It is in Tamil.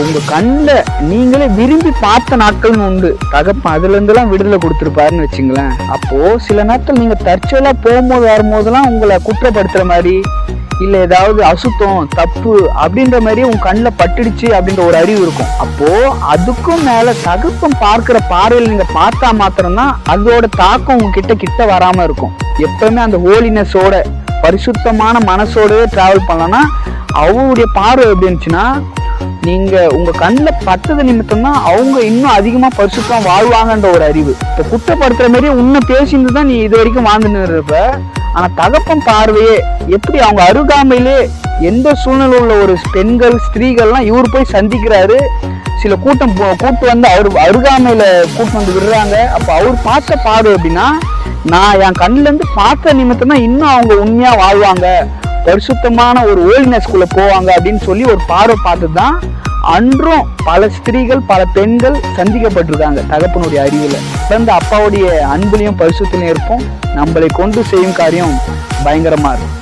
உங்க கண்ணில் நீங்களே விரும்பி பார்த்த நாட்கள்னு உண்டு. தகப்பன் அதுல இருந்தெல்லாம் விடுதலை கொடுத்துருப்பாருன்னு வச்சுங்களேன். அப்போ சில நாட்கள் நீங்க தற்செயலா போகும்போது வரும்போதெல்லாம் உங்களை குற்றப்படுத்துற மாதிரி இல்ல ஏதாவது அசுத்தம் தப்பு அப்படின்ற மாதிரி உங்க கண்ணில் பட்டுடுச்சு அப்படின்ற ஒரு அறிவு இருக்கும். அப்போ அதுக்கும் மேல தகப்பன் பார்க்கிற பார்வையில் நீங்க பார்த்தா மாத்திரம்தான் அதோட தாக்கம் உங்ககிட்ட கிட்ட வராம இருக்கும். எப்பவுமே அந்த ஹோலினஸோட பரிசுத்தமான மனசோடவே டிராவல் பண்ணலன்னா அவங்களுடைய பார்வை எப்படி இருந்துச்சுன்னா நீங்க உங்க கண்ணில் பட்டது நிமித்தம் தான் அவங்க இன்னும் அதிகமா பரிசுத்தம் வாழ்வாங்கன்ற ஒரு அறிவு. இப்போ குற்றப்படுத்துற மாதிரி உன்னை பேசிட்டு தான் நீ இது வரைக்கும் வாழ்ந்துன்னு இருப்ப. ஆனா தகப்பன் பார்வையே எப்படி அவங்க அருகாமையிலே எந்த சூழ்நிலை உள்ள ஒரு பெண்கள் ஸ்திரீகள்லாம் இவர் போய் சந்திக்கிறாரு. சில கூட்டு வந்து அவர் அருகாமையில கூட்டு வந்து விடுறாங்க. அப்ப அவர் பார்த்த பார்வை எப்படின்னா நான் என் கண்ணுல இருந்து பார்த்த நிமித்தம் தான் இன்னும் அவங்க உண்மையா வாழ்வாங்க, பரிசுத்தமான ஒரு ஹோலினஸ்குள்ள போவாங்க அப்படின்னு சொல்லி ஒரு பார்வை பார்த்து தான் அன்றும் பல ஸ்திரீகள் பல பெண்கள் சந்திக்கப்பட்டிருக்காங்க தகப்பனுடைய அறிவுல. பிறந்த அப்பாவுடைய அன்புலையும் பரிசுத்திலையும் இருப்போம். நம்மளை கொண்டு செய்யும் காரியம் பயங்கரமா இருக்கும்.